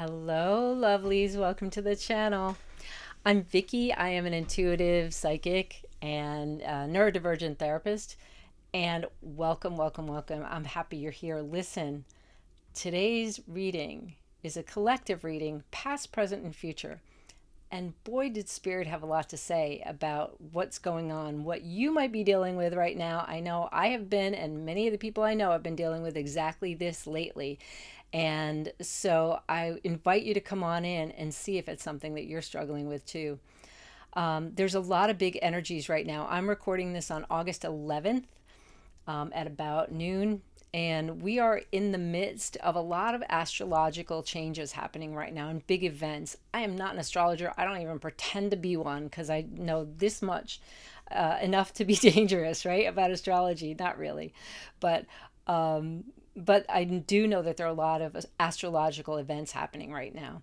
Hello, lovelies. Welcome to the channel. I'm Vicky. I am an intuitive psychic and neurodivergent therapist. And welcome, welcome, welcome. I'm happy you're here. Listen, today's reading is a collective reading, past, present, and future. And boy, did Spirit have a lot to say about what's going on, what you might be dealing with right now. I know I have been, and many of the people I know have been dealing with exactly this lately. And so I invite you to come on in and see if it's something that you're struggling with too. There's a lot of big energies right now. I'm recording this on August 11th at about noon. And we are in the midst of a lot of astrological changes happening right now and big events. I am not an astrologer. I don't even pretend to be one because I know this much enough to be dangerous, right? About astrology. Not really. But but I do know that there are a lot of astrological events happening right now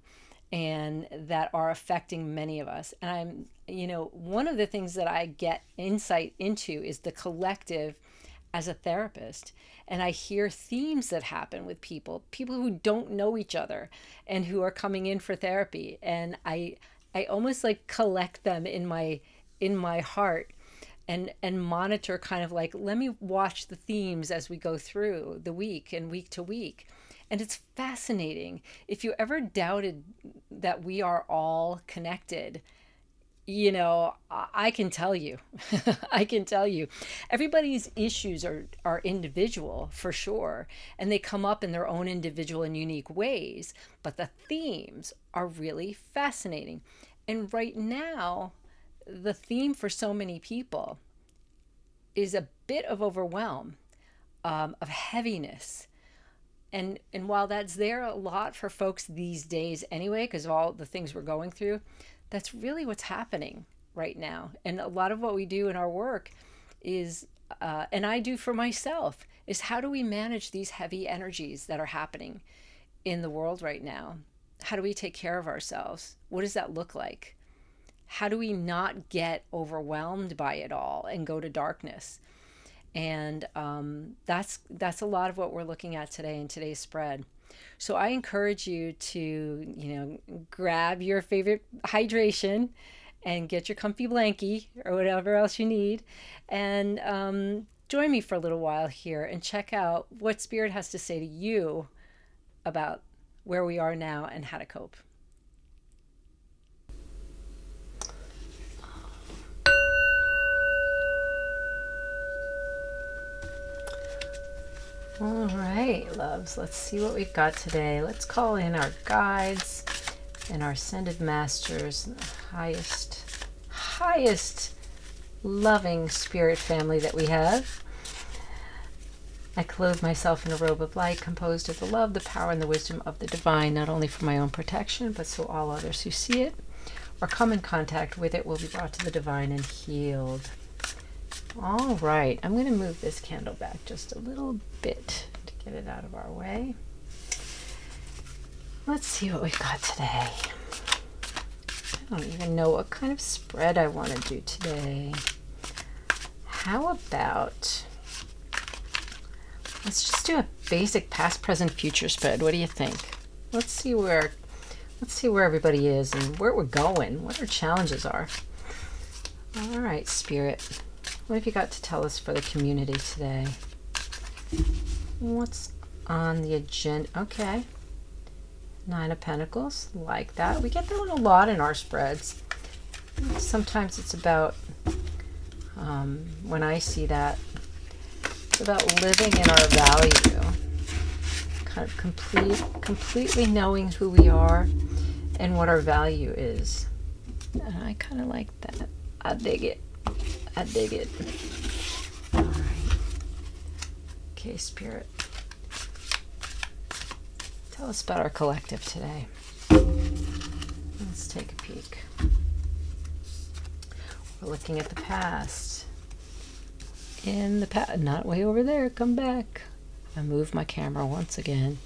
and that are affecting many of us. And one of the things that I get insight into is the collective as a therapist. And I hear themes that happen with people who don't know each other and who are coming in for therapy. And I almost like collect them in my heart and monitor, kind of like, let me watch the themes as we go through the week and week to week. And it's fascinating. If you ever doubted that we are all connected, I can tell you, I can tell you, everybody's issues are individual for sure. And they come up in their own individual and unique ways. But the themes are really fascinating. And right now, the theme for so many people is a bit of overwhelm, of heaviness. And while that's there a lot for folks these days anyway, because of all the things we're going through, that's really what's happening right now. And a lot of what we do in our work is, and I do for myself, is how do we manage these heavy energies that are happening in the world right now? How do we take care of ourselves? What does that look like? How do we not get overwhelmed by it all and go to darkness? And that's a lot of what we're looking at today in today's spread. So I encourage you to, grab your favorite hydration and get your comfy blankie or whatever else you need, and join me for a little while here and check out what Spirit has to say to you about where we are now and how to cope. All right, loves, let's see what we've got today. Let's call in our guides and our ascended masters, the highest loving spirit family that we have. I clothe myself in a robe of light composed of the love, the power, and the wisdom of the divine, not only for my own protection, but so all others who see it or come in contact with it will be brought to the divine and healed. All right, I'm going to move this candle back just a little bit to get it out of our way. Let's see what we've got today. I don't even know what kind of spread I want to do today. How about, let's just do a basic past, present, future spread. What do you think? Let's see where everybody is and where we're going, what our challenges are. All right, Spirit. What have you got to tell us for the community today? What's on the agenda? Okay. Nine of Pentacles, like that. We get that one a lot in our spreads. Sometimes it's about, when I see that, it's about living in our value. Kind of completely knowing who we are and what our value is. And I kind of like that. I dig it. I dig it. All right. Okay, Spirit. Tell us about our collective today. Let's take a peek. We're looking at the past. In the past, not way over there, come back. I moved my camera once again.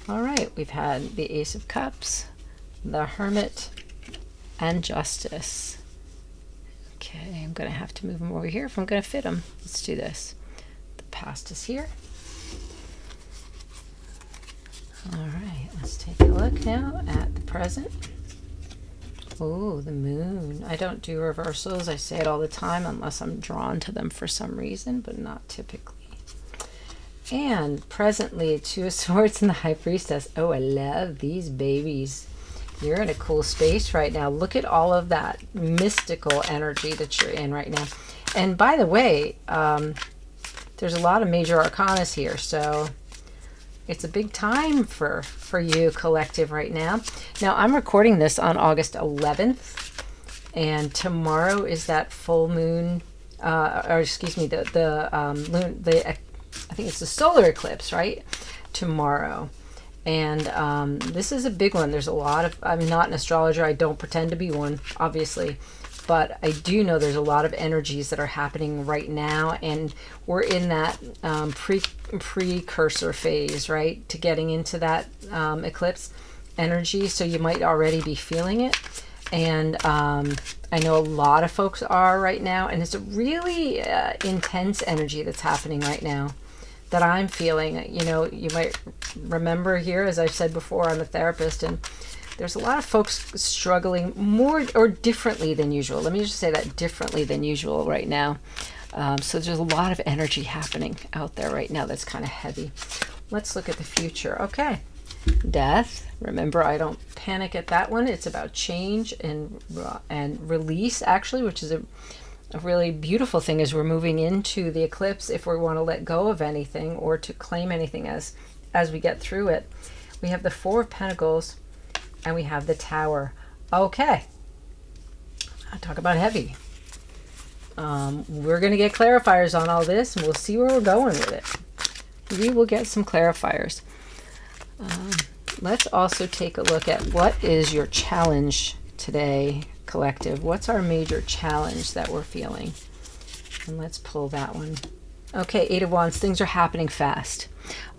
All right, we've had the Ace of Cups, the Hermit, and Justice. Okay, I'm going to have to move them over here if I'm going to fit them. Let's do this. The past is here. All right, let's take a look now at the present. Oh, the moon. I don't do reversals. I say it all the time unless I'm drawn to them for some reason, but not typically. And presently, Two of Swords and the High Priestess. Oh, I love these babies. You're in a cool space right now. Look at all of that mystical energy that you're in right now. And by the way, there's a lot of major arcanas here, so it's a big time for you, collective, right now. Now, I'm recording this on August 11th, and tomorrow is that full moon, or excuse me, the moon, I think it's the solar eclipse, right? Tomorrow. And this is a big one. There's a lot of, I'm not an astrologer. I don't pretend to be one, obviously. But I do know there's a lot of energies that are happening right now. And we're in that precursor phase, right? To getting into that eclipse energy. So you might already be feeling it. And I know a lot of folks are right now. And it's a really intense energy that's happening right now that I'm feeling. You know, you might remember here, as I've said before, I'm a therapist, and there's a lot of folks struggling more or differently than usual. Let me just say that, differently than usual right now. So there's a lot of energy happening out there right now that's kind of heavy. Let's look at the future. Okay. Death. Remember, I don't panic at that one. It's about change and release, actually, which is a really beautiful thing as we're moving into the eclipse. If we want to let go of anything or to claim anything as we get through it, we have the Four of Pentacles and we have the Tower. Okay, I'll talk about heavy. We're going to get clarifiers on all this, and we'll see where we're going with it. We will get some clarifiers. Let's also take a look at what is your challenge today, collective. What's our major challenge that we're feeling? And let's pull that one. Okay, Eight of Wands. Things are happening fast.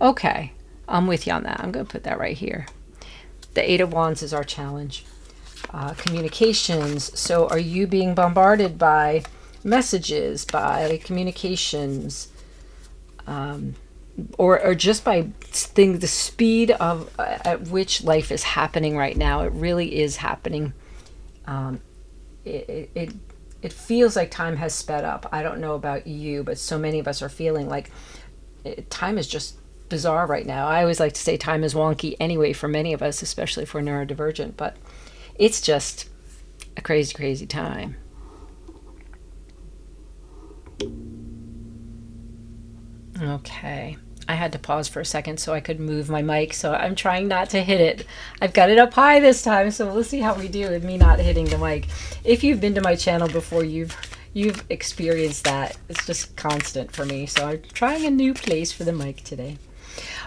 Okay, I'm with you on that. I'm going to put that right here. The Eight of Wands is our challenge. Communications. So are you being bombarded by messages, by communications, or just by the speed of at which life is happening right now? It really is happening. It feels like time has sped up. I don't know about you, but so many of us are feeling like time is just bizarre right now. I always like to say time is wonky anyway for many of us, especially if we're neurodivergent, but it's just a crazy, crazy time. Okay. I had to pause for a second so I could move my mic, so I'm trying not to hit it. I've got it up high this time, so we'll see how we do with me not hitting the mic. If you've been to my channel before, you've experienced that. It's just constant for me, so I'm trying a new place for the mic today.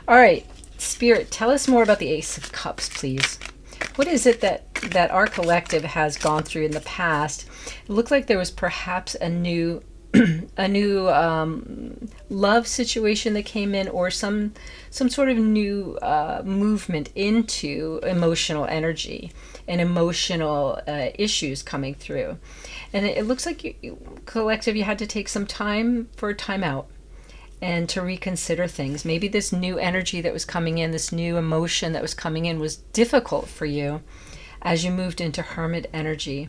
All right, Spirit, tell us more about the Ace of Cups, please. What is it that our collective has gone through in the past? It looked like there was perhaps a new love situation that came in, or some sort of new movement into emotional energy and emotional issues coming through. And it looks like collective, you had to take some time for a time out and to reconsider things. Maybe this new energy that was coming in, this new emotion that was coming in, was difficult for you as you moved into Hermit energy.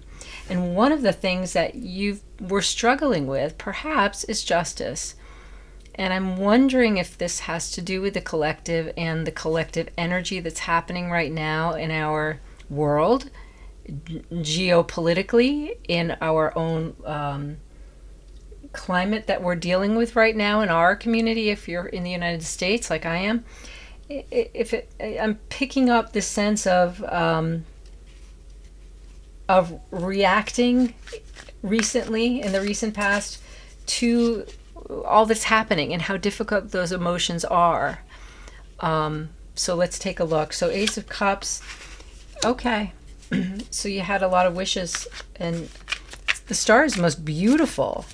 And one of the things that you were struggling with, perhaps, is justice. And I'm wondering if this has to do with the collective and the collective energy that's happening right now in our world, geopolitically, in our own climate that we're dealing with right now in our community. If you're in the United States, like I am, I'm picking up this sense of reacting recently, in the recent past, to all that's happening and how difficult those emotions are. So let's take a look. So Ace of Cups. Okay. So you had a lot of wishes, and the Star is the most beautiful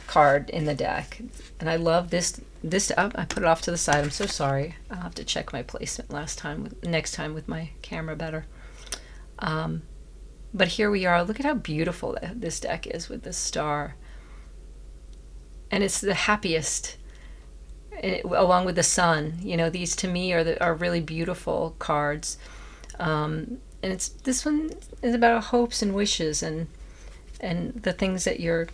card in the deck. And I love this. I put it off to the side. I'm so sorry. I'll have to check my placement next time with my camera better. But here we are. Look at how beautiful this deck is with this Star. And it's the happiest along with the sun. These to me are really beautiful cards. And this one is about hopes and wishes, and the things that you're,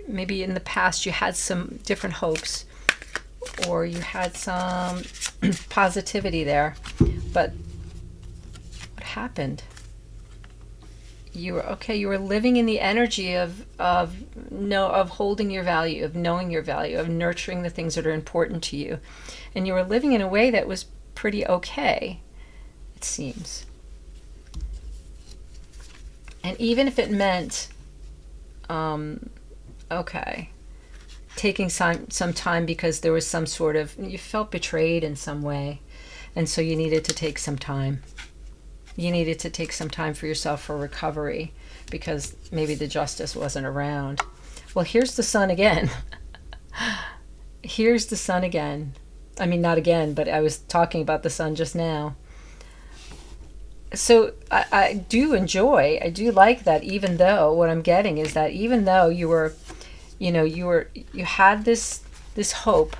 maybe in the past you had some different hopes, or you had some positivity there, but what happened? You were living in the energy of holding your value, of knowing your value, of nurturing the things that are important to you, and you were living in a way that was pretty okay, it seems. And even if it meant taking some time because there was some sort of, you felt betrayed in some way, and so you needed to take some time. You needed to take some time for yourself for recovery because maybe the justice wasn't around. Well, here's the sun again. Here's the sun again. I mean, not again, but I was talking about the sun just now. So I do like that, even though what I'm getting is that even though you had this hope,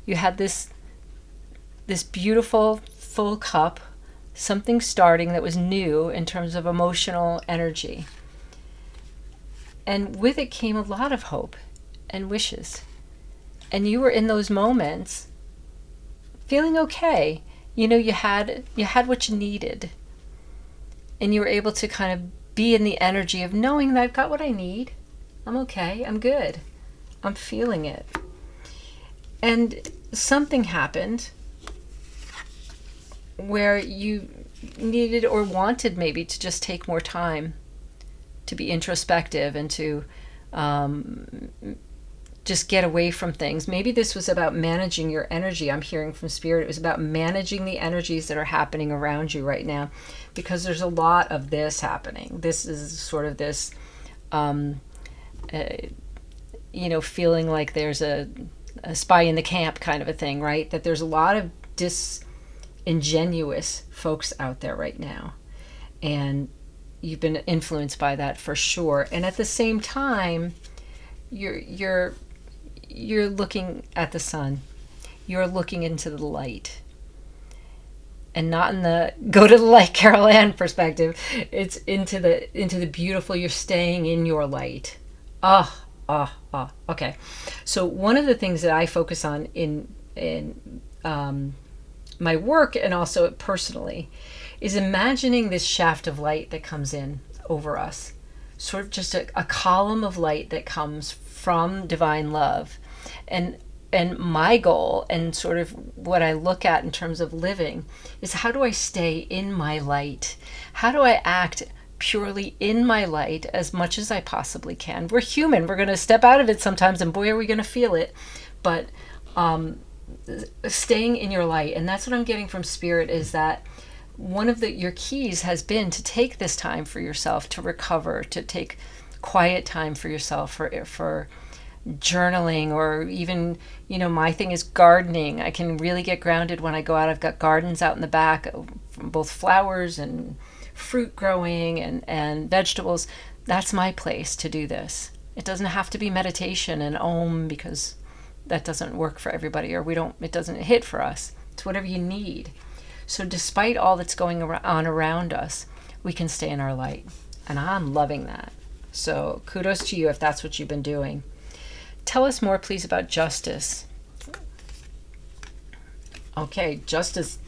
you had this beautiful full cup, something starting that was new in terms of emotional energy. And with it came a lot of hope and wishes. And you were in those moments feeling okay. You had what you needed. And you were able to kind of be in the energy of knowing that I've got what I need. I'm okay. I'm good. I'm feeling it. And something happened where you needed or wanted maybe to just take more time to be introspective and to just get away from things. Maybe this was about managing your energy. I'm hearing from Spirit it was about managing the energies that are happening around you right now, because there's a lot of this happening. This is sort of this feeling like there's a spy in the camp kind of a thing, right? That there's a lot of disingenuous folks out there right now, and you've been influenced by that for sure. And at the same time, you're looking at the sun. You're looking into the light, and not in the go to the light Carol Ann perspective. It's into the beautiful. You're staying in your light. Okay. So one of the things that I focus on in my work and also personally is imagining this shaft of light that comes in over us, sort of just a column of light that comes from divine love. And my goal, and sort of what I look at in terms of living, is how do I stay in my light? How do I act purely in my light as much as I possibly can? We're human. We're going to step out of it sometimes, and boy, are we going to feel it. But staying in your light, and that's what I'm getting from Spirit, is that one of your keys has been to take this time for yourself to recover, to take quiet time for yourself, for journaling, or even, my thing is gardening. I can really get grounded when I go out. I've got gardens out in the back, both flowers and fruit growing and vegetables. That's my place to do this. It doesn't have to be meditation and Om, because that doesn't work for everybody, or it doesn't hit for us. It's whatever you need. So despite all that's going on around us, we can stay in our light. And I'm loving that. So kudos to you if that's what you've been doing. Tell us more, please, about justice. Okay, justice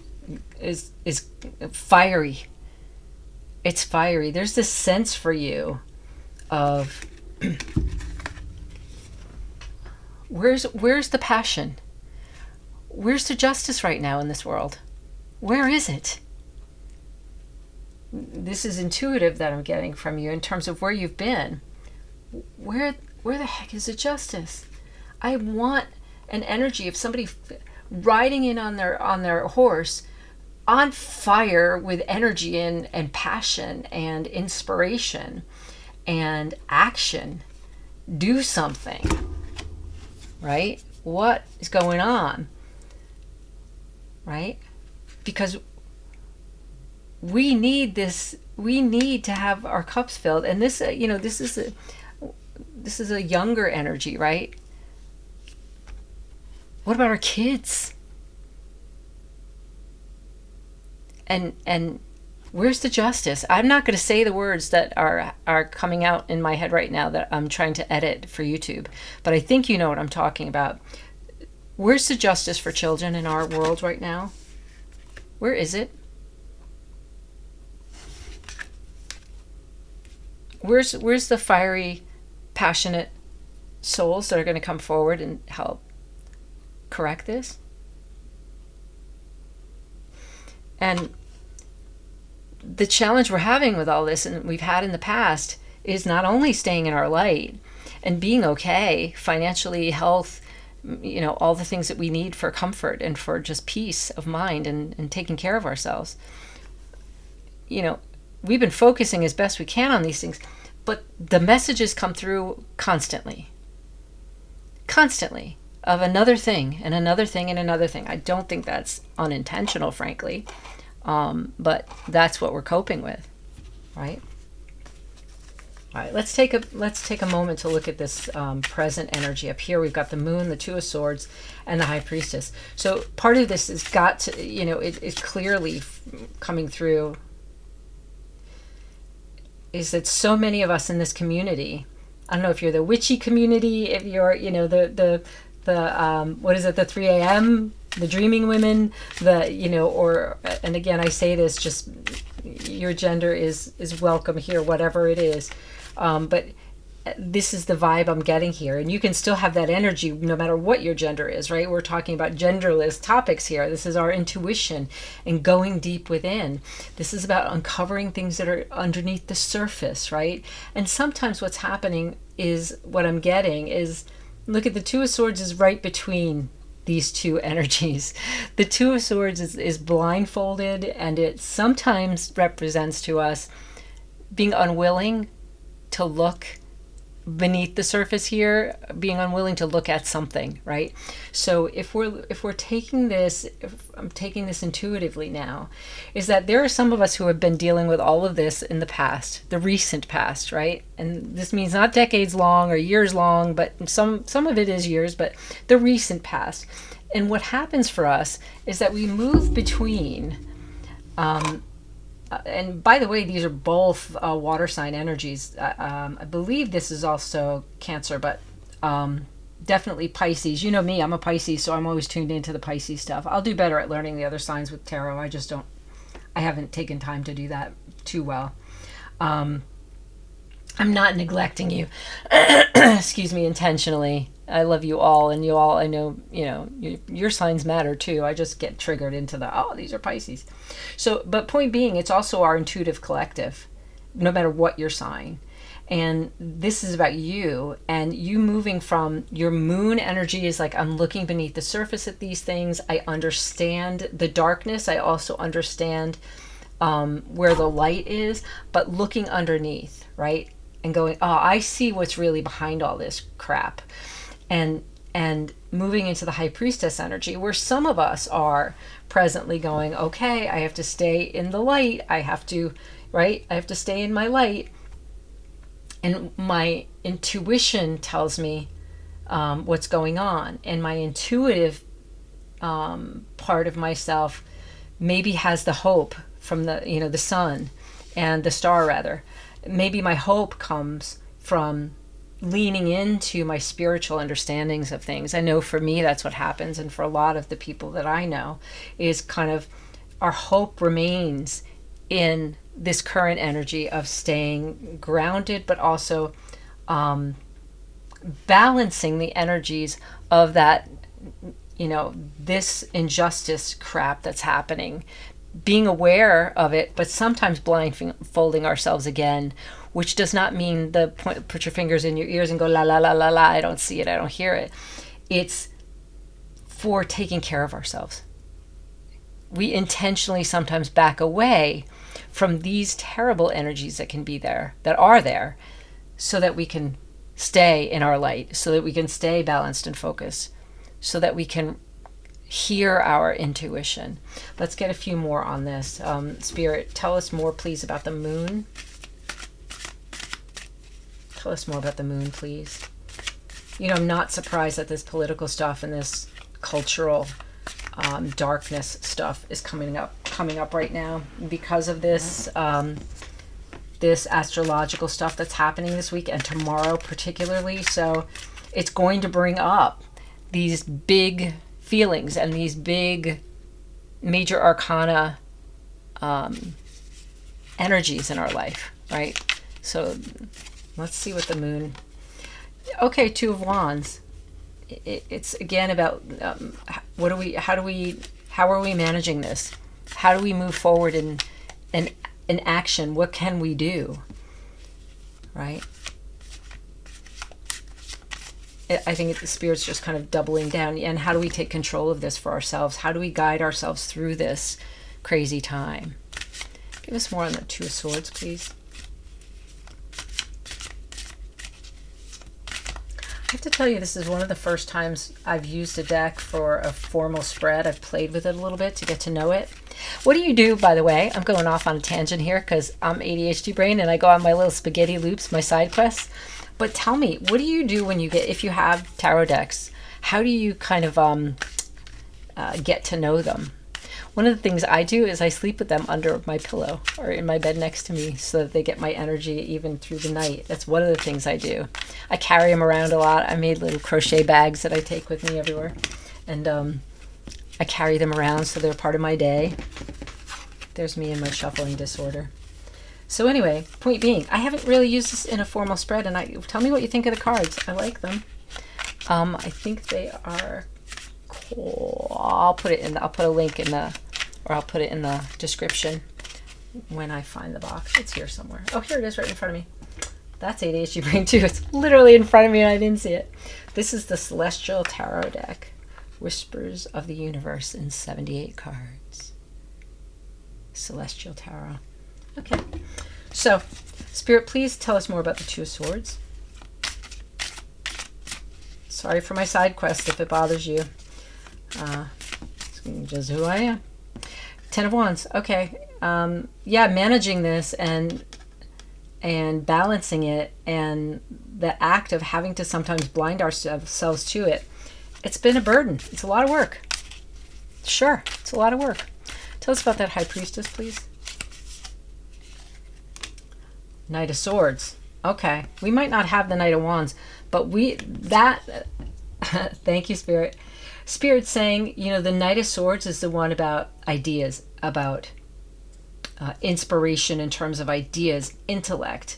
is fiery. It's fiery. There's this sense for you of where's the passion? Where's the justice right now in this world? Where is it? This is intuitive that I'm getting from you in terms of where you've been. Where the heck is the justice? I want an energy of somebody riding in on their horse, on fire with energy and passion and inspiration and action. Do something, right? What is going on, right? Because we need this. We need to have our cups filled, and this is a younger energy, right? What about our kids? And where's the justice? I'm not going to say the words that are coming out in my head right now that I'm trying to edit for YouTube, but I think you know what I'm talking about. Where's the justice for children in our world right now? Where is it? Where's the fiery, passionate souls that are going to come forward and help correct this? And the challenge we're having with all this, and we've had in the past, is not only staying in our light and being okay financially, health, all the things that we need for comfort and for just peace of mind and taking care of ourselves. We've been focusing as best we can on these things, but the messages come through constantly of another thing and another thing and another thing. I don't think that's unintentional, frankly, but that's what we're coping with, right? All right, let's take a moment to look at this present energy. Up here we've got the moon, the two of swords, and the high priestess. So part of this has got to, it's clearly coming through, is that so many of us in this community, I don't know if you're the witchy community, if you're, the what is it, the 3 a.m., the dreaming women, and again, I say this, just your gender is welcome here, whatever it is. But this is the vibe I'm getting here. And you can still have that energy no matter what your gender is, right? We're talking about genderless topics here. This is our intuition and going deep within. This is about uncovering things that are underneath the surface, right? And sometimes what's happening is, what I'm getting is, look at the Two of Swords is right between these two energies. The Two of Swords is blindfolded, and it sometimes represents to us being unwilling to look beneath the surface here, being unwilling to look at something, right? So if we're taking this, if I'm taking this intuitively now, is that there are some of us who have been dealing with all of this in the past, the recent past, right? And this means not decades long or years long, but some of it is years, but the recent past. And what happens for us is that we move between and by the way, these are both water sign energies. I believe this is also Cancer, but definitely Pisces. You know me, I'm a Pisces, so I'm always tuned into the Pisces stuff. I'll do better at learning the other signs with tarot. I haven't taken time to do that too well. I'm not neglecting you, excuse me, intentionally. I love you all, and you all, I know, your signs matter too. I just get triggered into these are Pisces. So, but point being, it's also our intuitive collective, no matter what your sign. And this is about you, and you moving from your moon energy is like, I'm looking beneath the surface at these things. I understand the darkness. I also understand where the light is, but looking underneath, right? And going, I see what's really behind all this crap. And moving into the high priestess energy, where some of us are presently going, okay, I have to stay in the light. I have to stay in my light. And my intuition tells me what's going on. And my intuitive part of myself maybe has the hope from the sun and the star, rather. Maybe my hope comes from leaning into my spiritual understandings of things. I know for me that's what happens, and for a lot of the people that I know, is kind of our hope remains in this current energy of staying grounded, but also balancing the energies of that, this injustice crap that's happening, being aware of it, but sometimes blindfolding ourselves again, which does not mean put your fingers in your ears and go la la la la la, I don't see it, I don't hear it. It's for taking care of ourselves. We intentionally sometimes back away from these terrible energies that can be there, that are there, so that we can stay in our light, so that we can stay balanced and focused, so that we can hear our intuition. Let's get a few more on this. Spirit, tell us more, please, about the moon. Tell us more about the moon, please. I'm not surprised at this political stuff and this cultural darkness stuff is coming up right now because of this this astrological stuff that's happening this week and tomorrow particularly. So it's going to bring up these big feelings and these big major arcana energies in our life, right? So let's see what the moon. Okay, Two of Wands. It's again about how are we managing this? How do we move forward in action? What can we do? Right? I think the Spirit's just kind of doubling down. And how do we take control of this for ourselves? How do we guide ourselves through this crazy time? Give us more on the Two of Swords, please. I have to tell you, this is one of the first times I've used a deck for a formal spread. I've played with it a little bit to get to know it. What do you do, by the way? I'm going off on a tangent here because I'm ADHD brain and I go on my little spaghetti loops, my side quests. But tell me, what do you do when you if you have tarot decks? How do you kind of get to know them? One of the things I do is I sleep with them under my pillow or in my bed next to me so that they get my energy even through the night. That's one of the things I do. I carry them around a lot. I made little crochet bags that I take with me everywhere. And I carry them around so they're part of my day. There's me and my shuffling disorder. So anyway, point being, I haven't really used this in a formal spread. And tell me what you think of the cards. I like them. I think they are cool. I'll put a link in I'll put it in the description when I find the box. It's here somewhere. Oh, here it is right in front of me. That's ADHD brain too. It's literally in front of me and I didn't see it. This is the Celestial Tarot deck. Whispers of the Universe in 78 cards. Celestial Tarot. Okay. So, Spirit, please tell us more about the Two of Swords. Sorry for my side quest if it bothers you. It's just who I am. Ten of Wands. Okay. Yeah, managing this and balancing it and the act of having to sometimes blind ourselves to it. It's been a burden. It's a lot of work. Sure, it's a lot of work. Tell us about that High Priestess, please. Knight of Swords. Okay. We might not have the Knight of Wands, but thank you, Spirit. Spirit's saying, the Knight of Swords is the one about ideas, about inspiration in terms of ideas, intellect,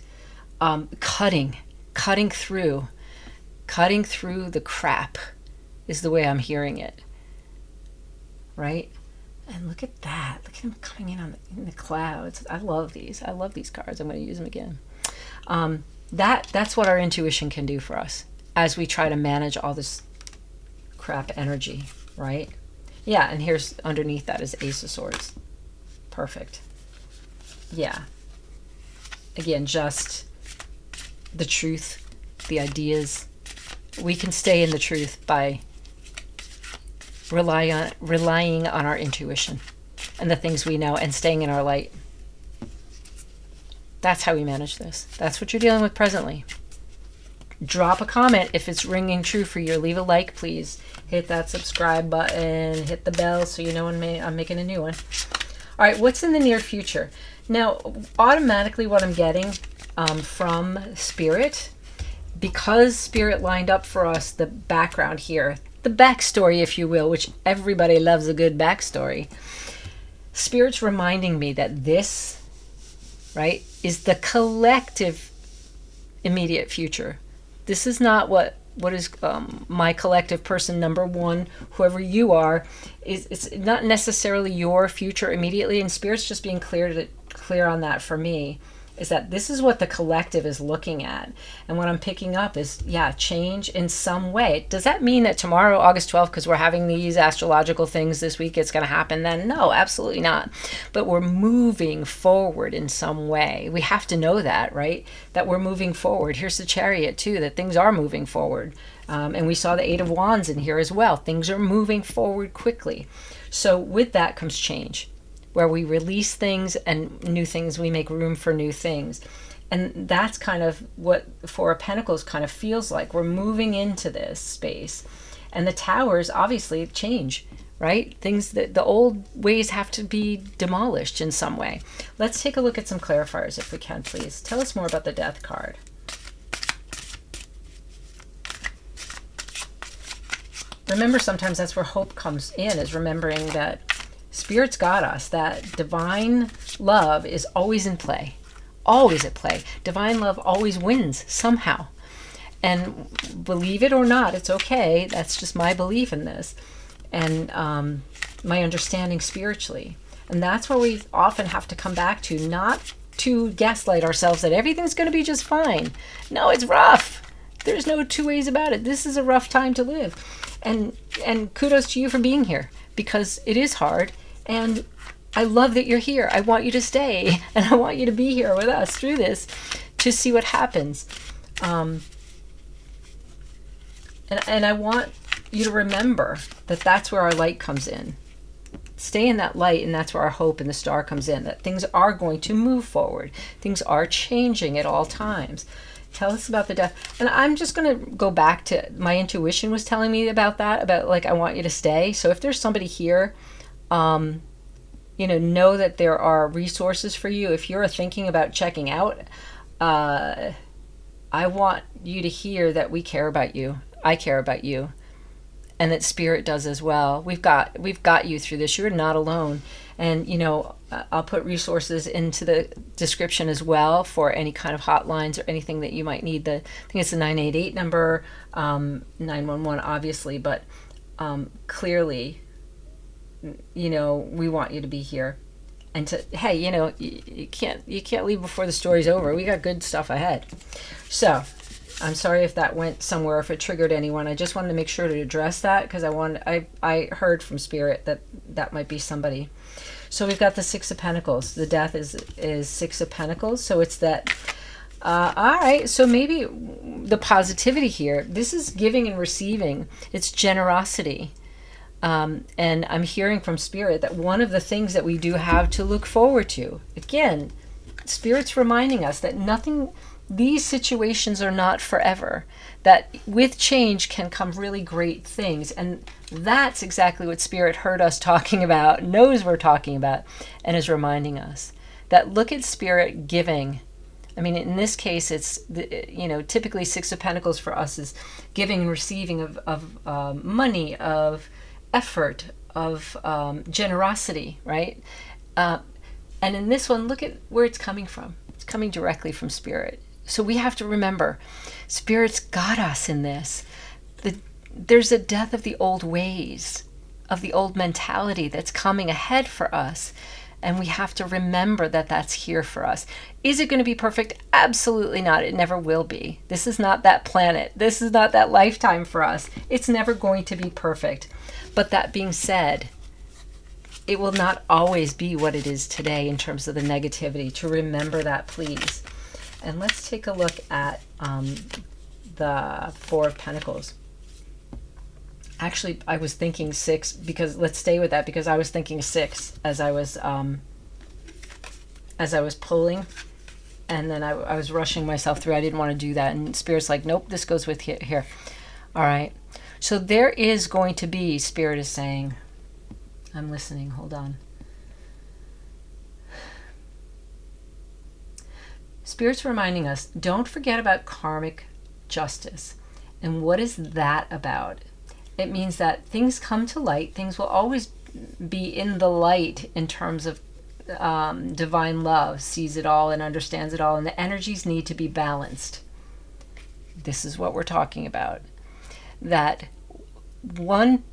cutting through the crap is the way I'm hearing it. Right? And look at that. Look at him coming in the clouds. I love these. I love these cards. I'm going to use them again. That's what our intuition can do for us as we try to manage all this crap energy, right? Yeah, and here's underneath that is Ace of Swords. Perfect. Yeah. Again, just the truth, the ideas. We can stay in the truth by relying on our intuition and the things we know and staying in our light. That's how we manage this. That's what you're dealing with presently. Drop a comment if it's ringing true for you. Leave a like, please. Hit that subscribe button. Hit the bell so you know when I'm making a new one. All right, what's in the near future? Now, automatically what I'm getting from Spirit, because Spirit lined up for us the background here, the backstory, if you will, which everybody loves a good backstory. Spirit's reminding me that this, right, is the collective immediate future. This is not what is my collective person number one, whoever you are. It's not necessarily your future immediately, and Spirit's just being clear on that for me, is that this is what the collective is looking at. And what I'm picking up is, change in some way. Does that mean that tomorrow, August 12th, because we're having these astrological things this week, it's going to happen then? No, absolutely not. But we're moving forward in some way. We have to know that, right? That we're moving forward. Here's the Chariot, too, that things are moving forward. And we saw the Eight of Wands in here as well. Things are moving forward quickly. So with that comes change, where we release things and new things, we make room for new things. And that's kind of what Four of Pentacles kind of feels like. We're moving into this space. And the towers obviously change, right? Things that the old ways have to be demolished in some way. Let's take a look at some clarifiers if we can, please. Tell us more about the Death card. Remember, sometimes that's where hope comes in, is remembering that Spirit's got us, that divine love is always in play, always at play. Divine love always wins somehow. And believe it or not, it's okay. That's just my belief in this, and my understanding spiritually. And that's where we often have to come back to, not to gaslight ourselves that everything's going to be just fine. No, it's rough. There's no two ways about it. This is a rough time to live. And kudos to you for being here, because it is hard. And I love that you're here. I want you to stay, and I want you to be here with us through this to see what happens. And I want you to remember that that's where our light comes in. Stay in that light, and that's where our hope in the star comes in, that things are going to move forward. Things are changing at all times. Tell us about the Death. And I'm just going to go back to my intuition was telling me about that, about like, I want you to stay. So if there's somebody here, know that there are resources for you. If you're thinking about checking out, I want you to hear that we care about you. I care about you, and that Spirit does as well. We've got you through this. You're not alone. And I'll put resources into the description as well for any kind of hotlines or anything that you might need. I think it's the 988 number, 911 obviously, but clearly, we want you to be here. And you can't leave before the story's over. We got good stuff ahead. So I'm sorry if that went somewhere, if it triggered anyone. I just wanted to make sure to address that, because I heard from Spirit that might be somebody. So we've got the Six of Pentacles. The Death is Six of Pentacles. So it's that, all right, so maybe the positivity here, this is giving and receiving. It's generosity. And I'm hearing from Spirit that one of the things that we do have to look forward to, again, Spirit's reminding us that these situations are not forever, that with change can come really great things. And that's exactly what Spirit heard us talking about, knows we're talking about, and is reminding us that look at Spirit giving. I mean, in this case, it's, typically Six of Pentacles for us is giving and receiving of money, of effort, of generosity, right? And in this one, look at where it's coming from. It's coming directly from Spirit. So we have to remember, Spirit's got us in this. There's a death of the old ways, of the old mentality that's coming ahead for us. And we have to remember that that's here for us. Is it going to be perfect? Absolutely not. It never will be. This is not that planet. This is not that lifetime for us. It's never going to be perfect. But that being said, it will not always be what it is today in terms of the negativity. To remember that, please. And let's take a look at the Four of Pentacles. Actually, I was thinking six, because let's stay with that, because I was thinking six as I was pulling, and then I was rushing myself through. I didn't want to do that, and Spirit's like, nope, this goes with here. All right. So there is going to be, Spirit is saying, I'm listening, hold on. Spirit's reminding us, don't forget about karmic justice. And what is that about? It means that things come to light. Things will always be in the light in terms of divine love, sees it all and understands it all. And the energies need to be balanced. This is what we're talking about. That one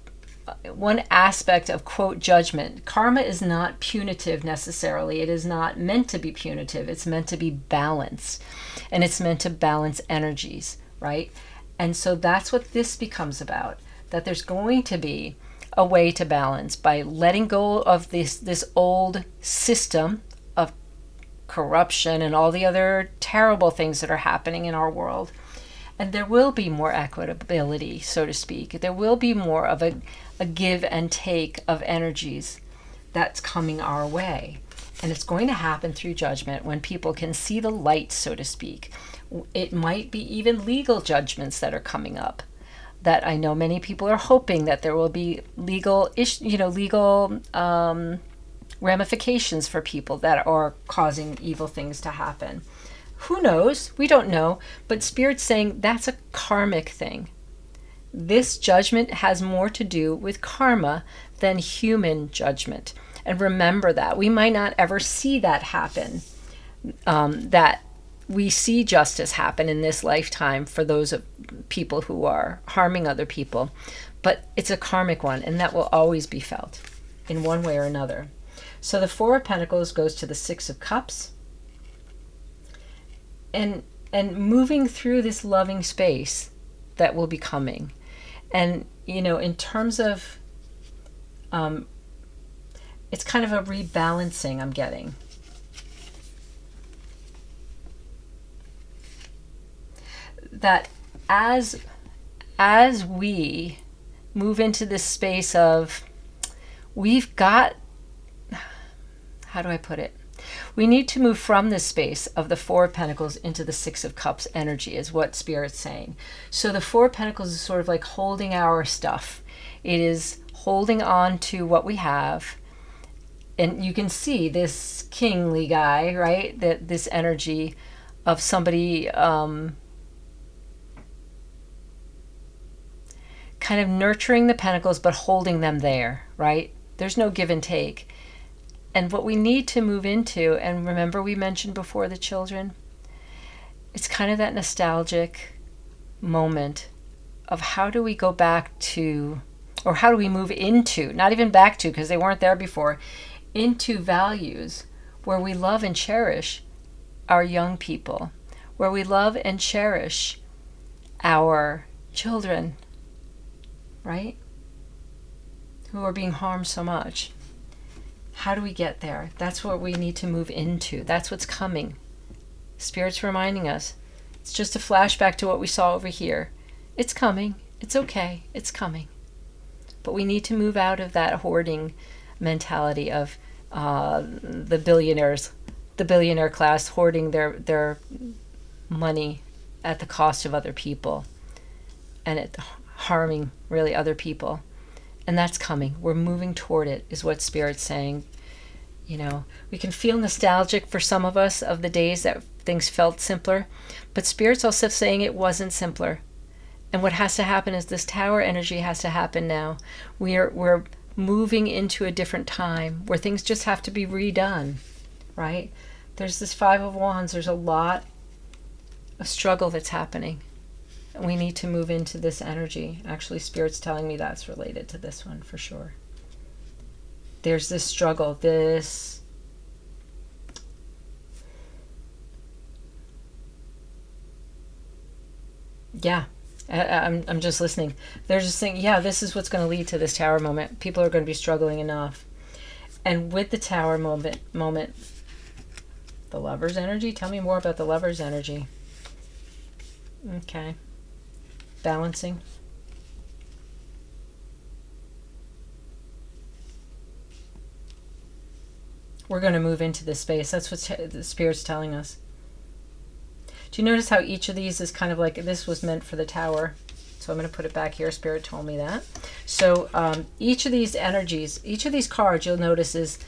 aspect of, quote, judgment. Karma is not punitive necessarily. It is not meant to be punitive. It's meant to be balanced. And it's meant to balance energies, right? And so that's what this becomes about. That there's going to be a way to balance by letting go of this old system of corruption and all the other terrible things that are happening in our world. And there will be more equitability, so to speak. There will be more of a give and take of energies that's coming our way. And it's going to happen through judgment when people can see the light, so to speak. It might be even legal judgments that are coming up. that I know many people are hoping that there will be legal ramifications for people that are causing evil things to happen. Who knows? We don't know. But Spirit's saying that's a karmic thing. This judgment has more to do with karma than human judgment. And remember that. We might not ever see that happen, that we see justice happen in this lifetime for those people who are harming other people. But it's a karmic one, and that will always be felt in one way or another. So the Four of Pentacles goes to the Six of Cups. And moving through this loving space that will be coming. And, in terms of, it's kind of a rebalancing I'm getting. That as we move into this space of, we've got, how do I put it? We need to move from this space of the Four of Pentacles into the Six of Cups energy is what Spirit's saying. So the Four of Pentacles is sort of like holding our stuff. It is holding on to what we have. And you can see this kingly guy, right? That this energy of somebody kind of nurturing the pentacles but holding them there, right? There's no give and take. And what we need to move into, and remember we mentioned before the children, it's kind of that nostalgic moment of how do we go back to, or how do we move into, not even back to because they weren't there before, into values where we love and cherish our young people, where we love and cherish our children, right? Who are being harmed so much. How do we get there? That's what we need to move into. That's what's coming. Spirit's reminding us. It's just a flashback to what we saw over here. It's coming. It's okay. It's coming. But we need to move out of that hoarding mentality of the billionaire class hoarding their money at the cost of other people and it harming really other people. And that's coming. We're moving toward it, is what Spirit's saying. We can feel nostalgic for some of us of the days that things felt simpler, but Spirit's also saying it wasn't simpler. And what has to happen is this Tower energy has to happen now. We're moving into a different time where things just have to be redone, right? There's this Five of Wands. There's a lot of struggle that's happening. We need to move into this energy. Actually, Spirit's telling me that's related to this one for sure. There's this struggle, I'm just listening. They're just saying, this is what's going to lead to this Tower moment. People are going to be struggling enough. And with the Tower moment, the Lover's energy. Tell me more about the Lover's energy. Okay. Balancing. We're going to move into this space. That's what the Spirit's telling us. Do you notice how each of these is kind of like, this was meant for the Tower? So I'm going to put it back here. Spirit told me that. So each of these energies, each of these cards, you'll notice is,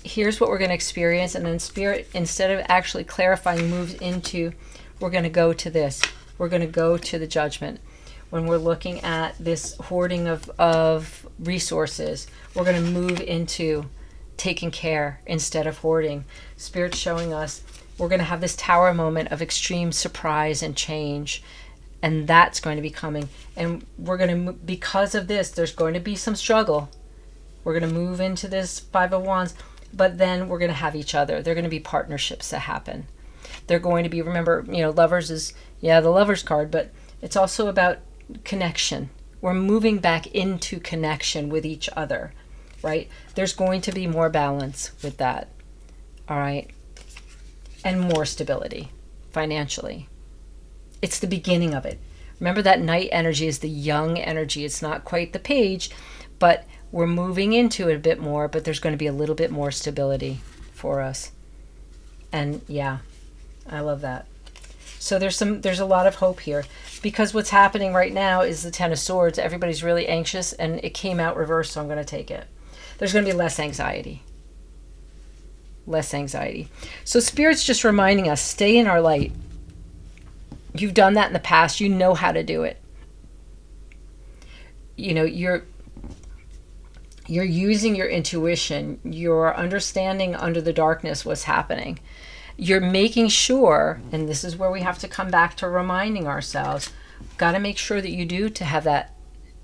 here's what we're going to experience. And then Spirit, instead of actually clarifying, moves into, we're going to go to this. We're going to go to the Judgment. When we're looking at this hoarding of resources, we're going to move into taking care instead of hoarding. Spirit's showing us we're going to have this Tower moment of extreme surprise and change, and that's going to be coming. And we're going to, because of this, there's going to be some struggle. We're going to move into this Five of Wands, but then we're going to have each other. They're going to be partnerships that happen. They're going to be, remember, Lovers is, the Lovers card, but it's also about connection. We're moving back into connection with each other, right? There's going to be more balance with that, all right? And more stability financially. It's the beginning of it. Remember that Knight energy is the young energy. It's not quite the Page, but we're moving into it a bit more, but there's going to be a little bit more stability for us. And I love that. So there's a lot of hope here, because what's happening right now is the Ten of Swords. Everybody's really anxious, and it came out reversed, so I'm going to take it. There's going to be less anxiety. Less anxiety. So Spirit's just reminding us, stay in our light. You've done that in the past. You know how to do it. You know, you're using your intuition. You're understanding under the darkness what's happening. You're making sure, and this is where we have to come back to reminding ourselves, got to make sure that you do, to have that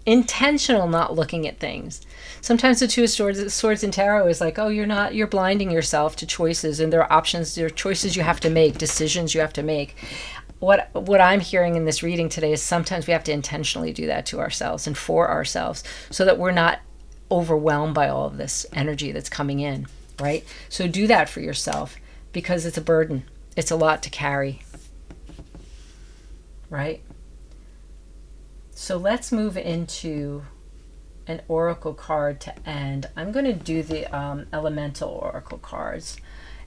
intentional not looking at things. Sometimes the Two of Swords in tarot is like, oh, you're blinding yourself to choices, and there are options, there are choices you have to make, decisions you have to make. What I'm hearing in this reading today is sometimes we have to intentionally do that to ourselves and for ourselves, so that we're not overwhelmed by all of this energy that's coming in, right? So do that for yourself, because it's a burden. It's a lot to carry, right? So let's move into an oracle card to end. I'm going to do the elemental oracle cards,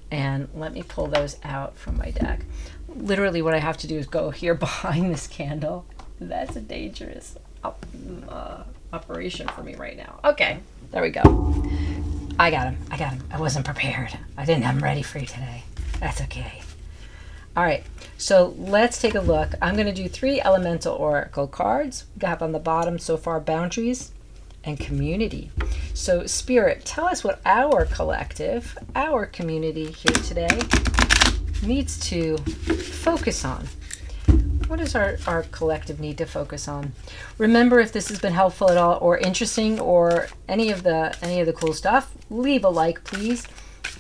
and let me pull those out from my deck. Literally what I have to do is go here behind this candle. That's a dangerous operation for me right now. Okay, there we go. I got him. I wasn't prepared. I didn't have him ready for you today. That's okay. All right, so let's take a look. I'm going to do 3 elemental oracle cards. We got on the bottom so far, boundaries and community. So Spirit, tell us what our collective, our community here today needs to focus on. What does our collective need to focus on? Remember, if this has been helpful at all or interesting or any of the cool stuff, leave a like, please.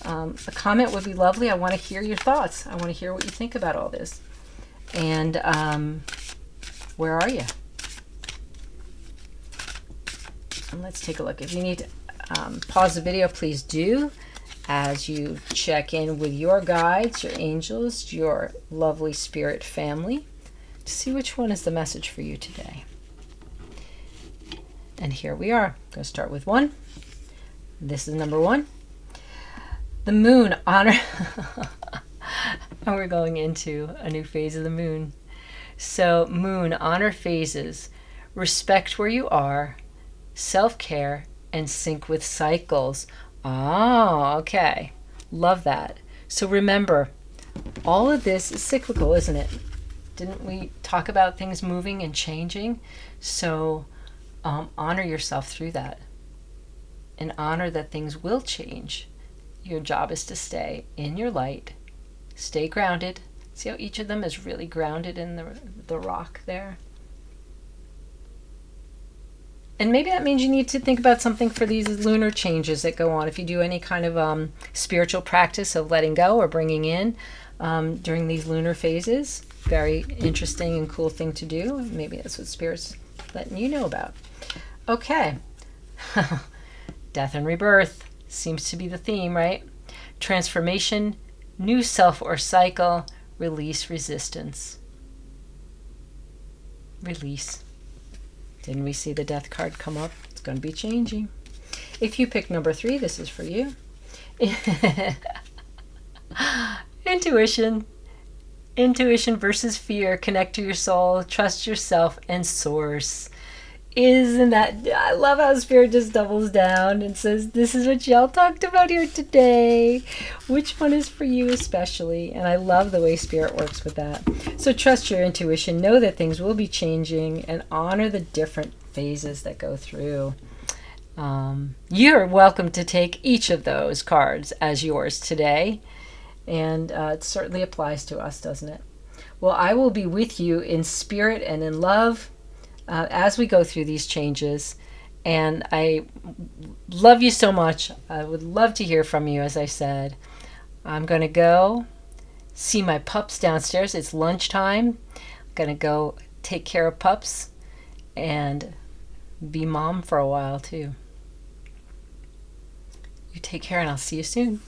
A comment would be lovely. I want to hear your thoughts. I want to hear what you think about all this. And where are you? And let's take a look. If you need to pause the video, please do, as you check in with your guides, your angels, your lovely spirit family, to see which one is the message for you today. And here we are. I'm going to start with 1. This is number 1. The moon, honor. And we're going into a new phase of the moon. So moon, honor phases, respect where you are, self-care, and sync with cycles. Oh, okay. Love that. So remember, all of this is cyclical, isn't it? Didn't we talk about things moving and changing? So honor yourself through that, and honor that things will change. Your job is to stay in your light, stay grounded. See how each of them is really grounded in the rock there? And maybe that means you need to think about something for these lunar changes that go on. If you do any kind of spiritual practice of letting go or bringing in during these lunar phases, very interesting and cool thing to do. Maybe that's what Spirit's letting you know about. Okay. Death and rebirth seems to be the theme, right? Transformation, new self or cycle, release resistance. Release. Didn't we see the death card come up? It's going to be changing. If you pick number 3, this is for you. Intuition. Intuition versus fear. Connect to your soul, trust yourself, and source. Isn't that, I love how Spirit just doubles down and says, this is what y'all talked about here today. Which one is for you especially? And I love the way Spirit works with that. So trust your intuition, know that things will be changing, and honor the different phases that go through. You're welcome to take each of those cards as yours today. And it certainly applies to us, doesn't it? Well, I will be with you in spirit and in love as we go through these changes. And I love you so much. I would love to hear from you, as I said. I'm going to go see my pups downstairs. It's lunchtime. I'm going to go take care of pups and be mom for a while, too. You take care, and I'll see you soon.